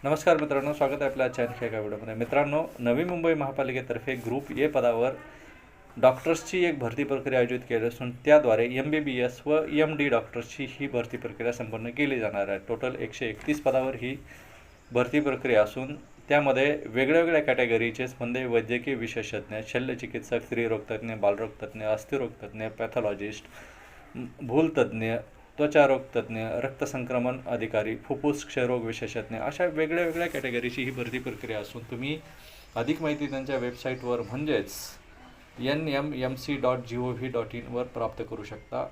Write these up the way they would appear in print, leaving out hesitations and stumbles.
नमस्कार मित्रांनो, स्वागत आहे आपल्या आजच्या एका व्हिडिओमध्ये. मित्रांनो, नवी मुंबई महापालिकेतर्फे ग्रुप ए पदावर डॉक्टर्सची एक भरती प्रक्रिया आयोजित केली असून त्याद्वारे MBBS व MD डॉक्टर्सची ही भरती प्रक्रिया संपन्न केली जाणार आहे. टोटल 131 पदावर ही भरती प्रक्रिया असून त्यामध्ये वेगळ्या कॅटेगरीचे म्हणजे वैद्यकीय विशेषज्ञ, शल्यचिकित्सक, स्त्रीरोगतज्ञ, बालरोगतज्ञ, अस्थिरोगतज्ञ, पॅथॉलॉजिस्ट, भूलतज्ञ, त्वचारोग तज्ज्ञ, रक्तसंक्रमण अधिकारी, फुफ्फुस क्षयरोग विशेषज्ञ अशा वेगळ्या कॅटेगरीची ही भरती प्रक्रिया असून तुम्ही अधिक माहिती त्यांच्या वेबसाईटवर म्हणजेच nmmc.gov.in वर प्राप्त करू शकता.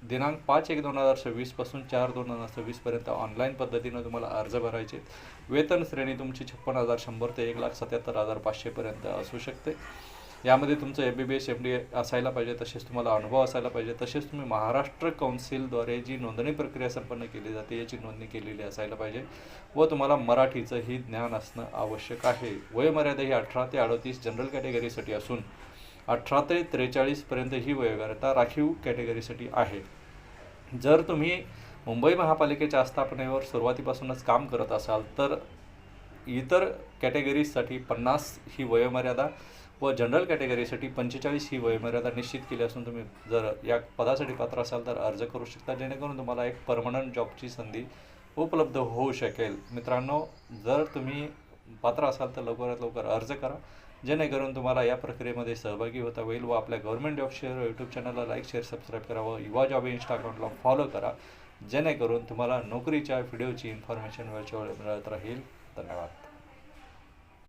दिनांक 5/1/2026 पासून 4/2/2026 ऑनलाईन पद्धतीनं तुम्हाला अर्ज भरायचे. वेतन श्रेणी तुमची 56,100 ते 1,77,500 असू शकते. यामध्ये तुमचं MBBS MD असायला पाहिजे, तसेच तुम्हाला अनुभव असायला पाहिजे, तसेच तुम्ही महाराष्ट्र कौन्सिलद्वारे जी नोंदणी प्रक्रिया संपन्न केली जाते याची नोंदणी केलेली असायला पाहिजे व तुम्हाला मराठीचंही ज्ञान असणं आवश्यक आहे. वयोमर्यादा ही 18 ते 38 जनरल कॅटेगरीसाठी असून 18 ते 43 ही वयोमर्यादा राखीव कॅटेगरीसाठी आहे. जर तुम्ही मुंबई महापालिकेच्या आस्थापनेवर सुरुवातीपासूनच काम करत असाल तर इतर कॅटेगरीजसाठी 50 ही वयोमर्यादा व जनरल कॅटेगरीसाठी 45 ही वयोमर्यादा निश्चित केली असून तुम्ही जर या पदासाठी पात्र असाल तर अर्ज करू शकता, जेणेकरून तुम्हाला एक परमनंट जॉबची संधी उपलब्ध होऊ शकेल. मित्रांनो, जर तुम्ही पात्र असाल तर लवकरात लवकर अर्ज करा, जेणेकरून तुम्हाला या प्रक्रियेमध्ये सहभागी होता होईल व आपल्या गव्हर्नमेंट जॉब शेअर यूट्यूब चॅनलला लाईक, शेअर, सबस्क्राईब करा व युवा जॉब इंस्टा अकाउंटला फॉलो करा, जेणेकरून तुम्हाला नोकरीच्या व्हिडिओची इन्फॉर्मेशन वेळच्या वेळी मिळत राहील. धन्यवाद.